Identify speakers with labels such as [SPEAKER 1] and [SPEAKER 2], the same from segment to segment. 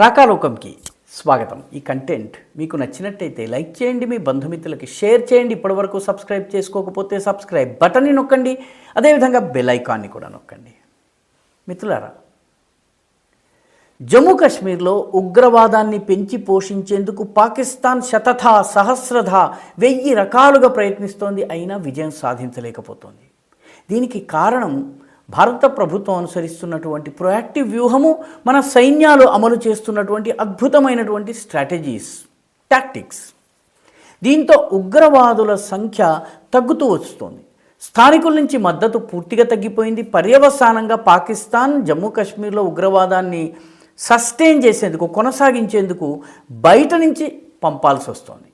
[SPEAKER 1] రాకాలోకంకి స్వాగతం. ఈ కంటెంట్ మీకు నచ్చినట్టయితే లైక్ చేయండి, మీ బంధుమిత్రులకి షేర్ చేయండి. ఇప్పటివరకు సబ్స్క్రైబ్ చేసుకోకపోతే సబ్స్క్రైబ్ బటన్ని నొక్కండి, అదేవిధంగా బెల్ ఐకాన్ని కూడా నొక్కండి. మిత్రులారా, జమ్మూ కాశ్మీర్లో ఉగ్రవాదాన్ని పెంచి పోషించేందుకు పాకిస్తాన్ శతథా సహస్రథా 1000 రకాలుగా ప్రయత్నిస్తోంది, అయినా విజయం సాధించలేకపోతోంది. దీనికి కారణం భారత ప్రభుత్వం అనుసరిస్తున్నటువంటి ప్రొయాక్టివ్ వ్యూహము, మన సైన్యాలు అమలు చేస్తున్నటువంటి అద్భుతమైనటువంటి స్ట్రాటజీస్, టాక్టిక్స్. దీంతో ఉగ్రవాదుల సంఖ్య తగ్గుతూ వస్తుంది. స్థానికుల నుంచి మద్దతు పూర్తిగా తగ్గిపోయింది. పర్యవసానంగా పాకిస్తాన్ జమ్మూ కాశ్మీర్లో ఉగ్రవాదాన్ని సస్టైన్ చేసేందుకు, కొనసాగించేందుకు బయట నుంచి పంపాల్సి వస్తుంది.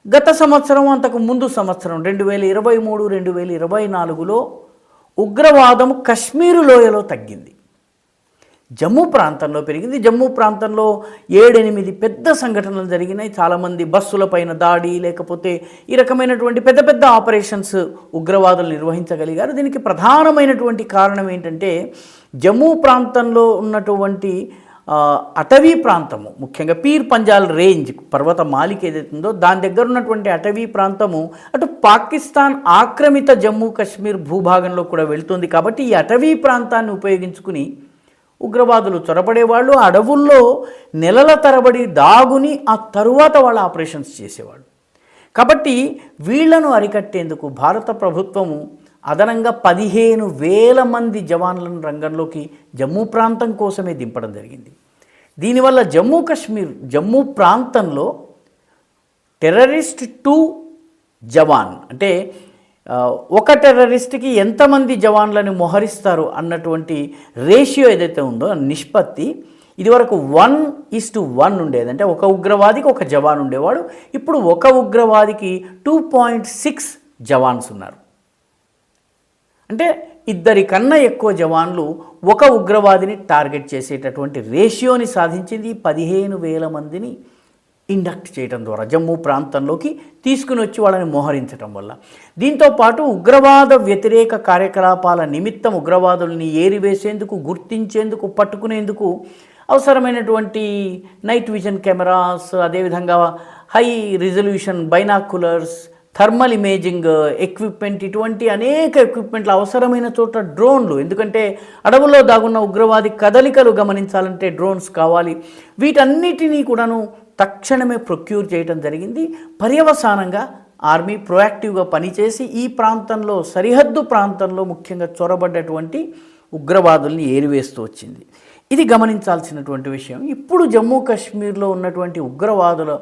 [SPEAKER 1] గత సంవత్సరం, అంతకు ముందు సంవత్సరం 2023, 2024లో ఉగ్రవాదం కశ్మీరు లోయలో తగ్గింది, జమ్మూ ప్రాంతంలో పెరిగింది. జమ్మూ ప్రాంతంలో 7-8 పెద్ద సంఘటనలు జరిగినాయి. చాలామంది బస్సులపైన దాడి, లేకపోతే ఈ రకమైనటువంటి పెద్ద పెద్ద ఆపరేషన్స్ ఉగ్రవాదులు నిర్వహించగలిగారు. దీనికి ప్రధానమైనటువంటి కారణం ఏంటంటే, జమ్మూ ప్రాంతంలో ఉన్నటువంటి అటవీ ప్రాంతము, ముఖ్యంగా పీర్ పంజాల్ రేంజ్ పర్వత మాలిక ఏదైతే ఉందో దాని దగ్గర ఉన్నటువంటి అటవీ ప్రాంతము అటు పాకిస్తాన్ ఆక్రమిత జమ్మూ కాశ్మీర్ భూభాగంలో కూడా వెళ్తుంది. కాబట్టి ఈ అటవీ ప్రాంతాన్ని ఉపయోగించుకుని ఉగ్రవాదులు చొరబడేవాళ్ళు. అడవుల్లో నెలల తరబడి దాగుని ఆ తరువాత వాళ్ళ ఆపరేషన్స్ చేసేవాళ్ళు. కాబట్టి వీళ్లను అరికట్టేందుకు భారత ప్రభుత్వము అదనంగా 15,000 మంది జవాన్లను రంగంలోకి జమ్మూ ప్రాంతం కోసమే దింపడం జరిగింది. దీనివల్ల జమ్మూ ప్రాంతంలో టెర్రరిస్ట్ టు జవాన్, అంటే ఒక టెర్రరిస్ట్కి ఎంతమంది జవాన్లను మోహరిస్తారు అన్నటువంటి రేషియో ఏదైతే ఉందో, నిష్పత్తి ఇదివరకు 1:1 ఉండేది. అంటే ఒక ఉగ్రవాదికి ఒక జవాన్ ఉండేవాడు. ఇప్పుడు ఒక ఉగ్రవాదికి 2.6 జవాన్స్ ఉన్నారు. అంటే 2 కన్నా ఎక్కువ జవాన్లు ఒక ఉగ్రవాదిని టార్గెట్ చేసేటటువంటి రేషియోని సాధించింది. 15,000 మందిని ఇండక్ట్ చేయడం ద్వారా జమ్మూ ప్రాంతంలోకి తీసుకుని వచ్చి వాళ్ళని మోహరించడం వల్ల. దీంతోపాటు ఉగ్రవాద వ్యతిరేక కార్యకలాపాల నిమిత్తం ఉగ్రవాదుల్ని ఏరివేసేందుకు, గుర్తించేందుకు, పట్టుకునేందుకు అవసరమైనటువంటి నైట్ విజన్ కెమెరాస్, అదేవిధంగా high resolution binoculars, thermal imaging equipment, ఇటువంటి అనేక ఎక్విప్మెంట్లు, అవసరమైన చోట డ్రోన్లు, ఎందుకంటే అడవుల్లో దాగున్న ఉగ్రవాది కదలికలు గమనించాలంటే డ్రోన్స్ కావాలి. వీటన్నిటినీ కూడాను తక్షణమే ప్రొక్యూర్ చేయడం జరిగింది. పర్యవసానంగా ఆర్మీ ప్రొయాక్టివ్గా పనిచేసి ఈ ప్రాంతంలో, సరిహద్దు ప్రాంతంలో ముఖ్యంగా చొరబడ్డటువంటి ఉగ్రవాదుల్ని ఏరివేస్తూ వచ్చింది. ఇది గమనించాల్సినటువంటి విషయం. ఇప్పుడు జమ్మూ కాశ్మీర్లో ఉన్నటువంటి ఉగ్రవాదుల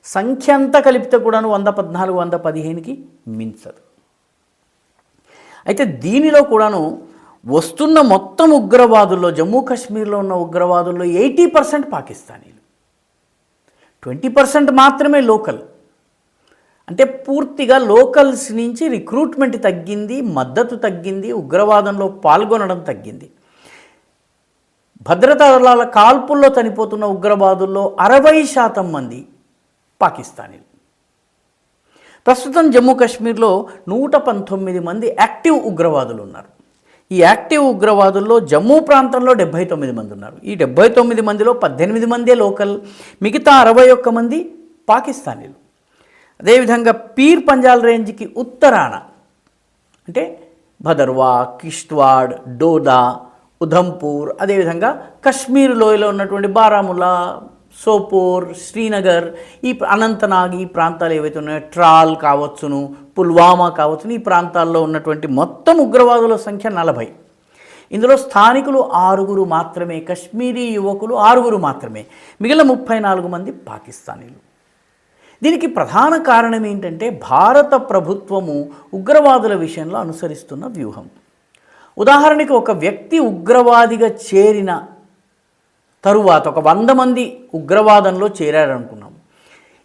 [SPEAKER 1] సంఖ్య అంతా కలిపితే కూడాను 114, 115కి మించదు. అయితే దీనిలో కూడాను వస్తున్న మొత్తం ఉగ్రవాదుల్లో, జమ్మూ కాశ్మీర్లో ఉన్న ఉగ్రవాదుల్లో 80% పాకిస్తానీలు, 20% మాత్రమే లోకల్. అంటే పూర్తిగా లోకల్స్ నుంచి రిక్రూట్మెంట్ తగ్గింది, మద్దతు తగ్గింది, ఉగ్రవాదంలో పాల్గొనడం తగ్గింది. భద్రతా దళాల కాల్పుల్లో చనిపోతున్న ఉగ్రవాదుల్లో 60% మంది పాకిస్తానీలు. ప్రస్తుతం జమ్మూ కాశ్మీర్లో 119 మంది యాక్టివ్ ఉగ్రవాదులు ఉన్నారు. ఈ యాక్టివ్ ఉగ్రవాదుల్లో జమ్మూ ప్రాంతంలో 79 మంది ఉన్నారు. ఈ 79 మందిలో 18 మందే లోకల్, మిగతా 61 మంది పాకిస్తానీలు. అదేవిధంగా పీర్ పంజాల్ రేంజ్కి ఉత్తరాన, అంటే భదర్వా, కిష్త్వాడ్, డోడా, ఉధంపూర్, అదేవిధంగా కశ్మీర్ లోయలో ఉన్నటువంటి బారాముల్లా, సోపోర్, శ్రీనగర్, ఈ అనంతనాగ్, ఈ ప్రాంతాలు ఏవైతే ఉన్నాయో, ట్రాల్ కావచ్చును, పుల్వామా కావచ్చును, ఈ ప్రాంతాల్లో ఉన్నటువంటి మొత్తం ఉగ్రవాదుల సంఖ్య 40. ఇందులో స్థానికులు 6 మాత్రమే, కశ్మీరీ యువకులు 6 మాత్రమే, మిగిలిన 34 మంది పాకిస్తానీలు. దీనికి ప్రధాన కారణం ఏంటంటే, భారత ప్రభుత్వము ఉగ్రవాదుల విషయంలో అనుసరిస్తున్న వ్యూహం. ఉదాహరణకి, ఒక వ్యక్తి ఉగ్రవాదిగా చేరిన తరువాత ఒక 100 మంది ఉగ్రవాదంలో చేరారనుకున్నాం.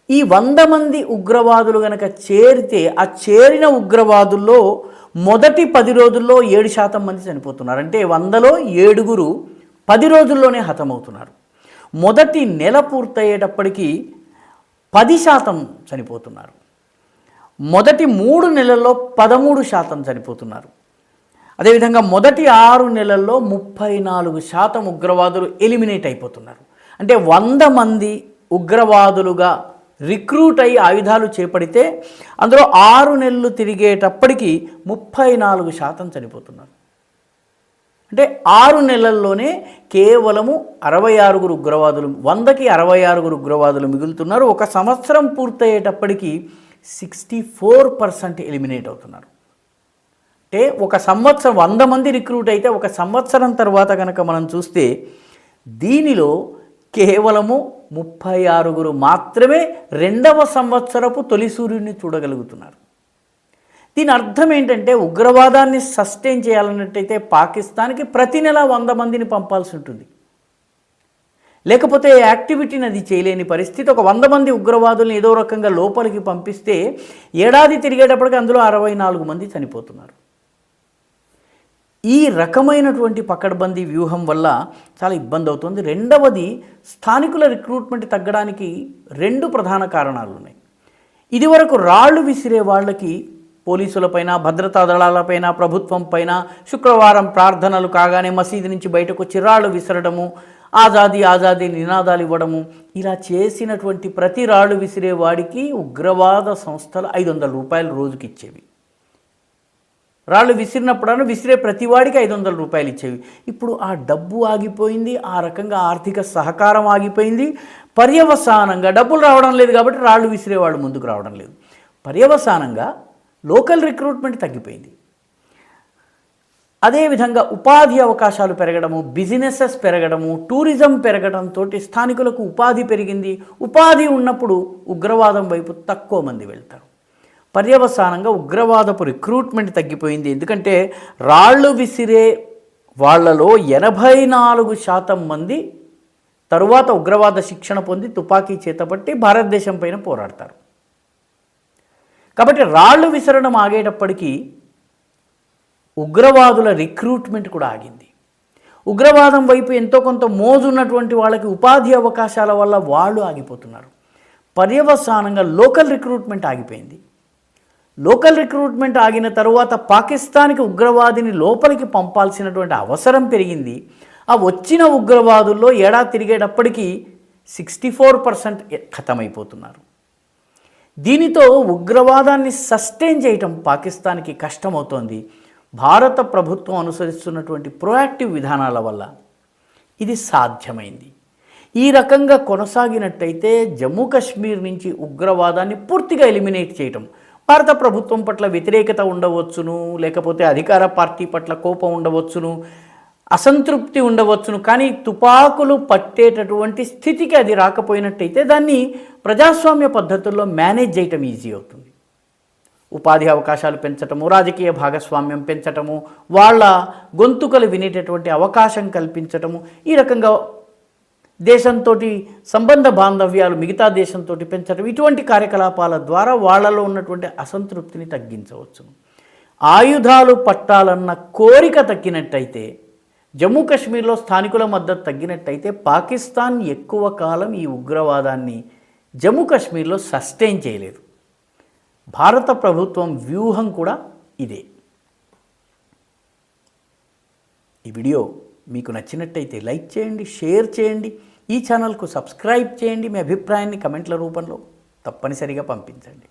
[SPEAKER 1] ఈ 100 మంది ఉగ్రవాదులు కనుక చేరితే, ఆ చేరిన ఉగ్రవాదుల్లో మొదటి 10 రోజుల్లో 7% మంది చనిపోతున్నారు. అంటే 100లో 7 10 రోజుల్లోనే హతమవుతున్నారు. మొదటి నెల పూర్తయ్యేటప్పటికీ 10% చనిపోతున్నారు. మొదటి 3 నెలల్లో 13% చనిపోతున్నారు. అదేవిధంగా మొదటి 6 నెలల్లో 34% ఉగ్రవాదులు ఎలిమినేట్ అయిపోతున్నారు. అంటే 100 మంది ఉగ్రవాదులుగా రిక్రూట్ అయ్యి ఆయుధాలు చేపడితే అందులో 6 నెలలు తిరిగేటప్పటికి 34% చనిపోతున్నారు. అంటే 6 నెలల్లోనే కేవలము 66 ఉగ్రవాదులు, 100కి 66 ఉగ్రవాదులు మిగులుతున్నారు. 1 సంవత్సరం పూర్తయ్యేటప్పటికి 64% ఎలిమినేట్ అవుతున్నారు. అంటే 1 సంవత్సరం 100 మంది రిక్రూట్ అయితే 1 సంవత్సరం తర్వాత కనుక మనం చూస్తే దీనిలో కేవలము 36 మాత్రమే 2వ సంవత్సరపు తొలి సూర్యుడిని చూడగలుగుతున్నారు. దీని అర్థం ఏంటంటే ఉగ్రవాదాన్ని సస్టైన్ చేయాలన్నట్టయితే పాకిస్తాన్కి ప్రతి నెల 100 మందిని పంపాల్సి ఉంటుంది. లేకపోతే యాక్టివిటీని అది చేయలేని పరిస్థితి. ఒక 100 మంది ఉగ్రవాదులను ఏదో రకంగా లోపలికి పంపిస్తే ఏడాది తిరిగేటప్పటికి అందులో 64 మంది చనిపోతున్నారు. ఈ రకమైనటువంటి పకడ్బందీ వ్యూహం వల్ల చాలా ఇబ్బంది అవుతుంది. రెండవది, స్థానికుల రిక్రూట్మెంట్ తగ్గడానికి 2 ప్రధాన కారణాలు ఉన్నాయి. ఇదివరకు రాళ్లు విసిరే వాళ్ళకి పోలీసులపైన, భద్రతా దళాలపైన, ప్రభుత్వం పైన శుక్రవారం ప్రార్థనలు కాగానే మసీదు నుంచి బయటకు వచ్చి రాళ్లు విసరడము, ఆజాదీ ఆజాదీ నినాదాలు ఇవ్వడము, ఇలా చేసినటువంటి ప్రతి రాళ్లు విసిరే వాడికి ఉగ్రవాద సంస్థలు 500 రూపాయలు రోజుకి ఇచ్చేవి. రాళ్ళు విసిరినప్పుడను విసిరే ప్రతివాడికి 500 రూపాయలు ఇచ్చేవి. ఇప్పుడు ఆ డబ్బు ఆగిపోయింది, ఆ రకంగా ఆర్థిక సహకారం ఆగిపోయింది. పర్యవసానంగా డబ్బులు రావడం లేదు కాబట్టి రాళ్ళు విసిరేవాళ్ళు ముందుకు రావడం లేదు. పర్యవసానంగా లోకల్ రిక్రూట్మెంట్ తగ్గిపోయింది. అదేవిధంగా ఉపాధి అవకాశాలు పెరగడము, బిజినెసెస్ పెరగడము, టూరిజం పెరగడంతో స్థానికులకు ఉపాధి పెరిగింది. ఉపాధి ఉన్నప్పుడు ఉగ్రవాదం వైపు తక్కువ మంది వెళ్తారు. పర్యవసానంగా ఉగ్రవాదపు రిక్రూట్మెంట్ తగ్గిపోయింది. ఎందుకంటే రాళ్ళు విసిరే వాళ్లలో 84% మంది తరువాత ఉగ్రవాద శిక్షణ పొంది తుపాకీ చేతపట్టి భారతదేశం పైన పోరాడతారు. కాబట్టి రాళ్ళు విసరడం ఆగేటప్పటికీ ఉగ్రవాదుల రిక్రూట్మెంట్ కూడా ఆగింది. ఉగ్రవాదం వైపు ఎంతో కొంత మోజున్నటువంటి వాళ్ళకి ఉపాధి అవకాశాల వల్ల వాళ్ళు ఆగిపోతున్నారు. పర్యవసానంగా లోకల్ రిక్రూట్మెంట్ ఆగిపోయింది. లోకల్ రిక్రూట్మెంట్ ఆగిన తరువాత పాకిస్తాన్కి ఉగ్రవాదిని లోపలికి పంపాల్సినటువంటి అవసరం పెరిగింది. ఆ వచ్చిన ఉగ్రవాదుల్లో ఏడాది తిరిగేటప్పటికీ 64% ఖతమైపోతున్నారు. దీనితో ఉగ్రవాదాన్ని సస్టైన్ చేయటం పాకిస్తాన్కి కష్టమవుతోంది. భారత ప్రభుత్వం అనుసరిస్తున్నటువంటి ప్రొయాక్టివ్ విధానాల వల్ల ఇది సాధ్యమైంది. ఈ రకంగా కొనసాగినట్టయితే జమ్మూ కాశ్మీర్ నుంచి ఉగ్రవాదాన్ని పూర్తిగా ఎలిమినేట్ చేయటం, భారత ప్రభుత్వం పట్ల వ్యతిరేకత ఉండవచ్చును, లేకపోతే అధికార పార్టీ పట్ల కోపం ఉండవచ్చును, అసంతృప్తి ఉండవచ్చును, కానీ తుపాకులు పట్టేటటువంటి స్థితికి అది రాకపోయినట్టయితే దాన్ని ప్రజాస్వామ్య పద్ధతుల్లో మేనేజ్ చేయటం ఈజీ అవుతుంది. ఉపాధి అవకాశాలు పెంచటము, రాజకీయ భాగస్వామ్యం పెంచటము, వాళ్ళ గొంతుకలు వినేటటువంటి అవకాశం కల్పించటము, ఈ రకంగా దేశంతో సంబంధ బాంధవ్యాలు మిగతా దేశంతో పెంచడం, ఇటువంటి కార్యకలాపాల ద్వారా వాళ్ళలో ఉన్నటువంటి అసంతృప్తిని తగ్గించవచ్చు. ఆయుధాలు పట్టాలన్న కోరిక తగ్గినట్టయితే, జమ్మూ కాశ్మీర్లో స్థానికుల మద్దతు తగ్గినట్టయితే పాకిస్తాన్ ఎక్కువ కాలం ఈ ఉగ్రవాదాన్ని జమ్మూ కాశ్మీర్లో సస్టైన్ చేయలేదు. భారత ప్రభుత్వం వ్యూహం కూడా ఇదే. ఈ వీడియో మీకు నచ్చినట్టయితే లైక్ చేయండి, షేర్ చేయండి, ఈ ఛానల్కు సబ్స్క్రైబ్ చేయండి. మీ అభిప్రాయాన్ని కమెంట్ల రూపంలో తప్పనిసరిగా పంపించండి.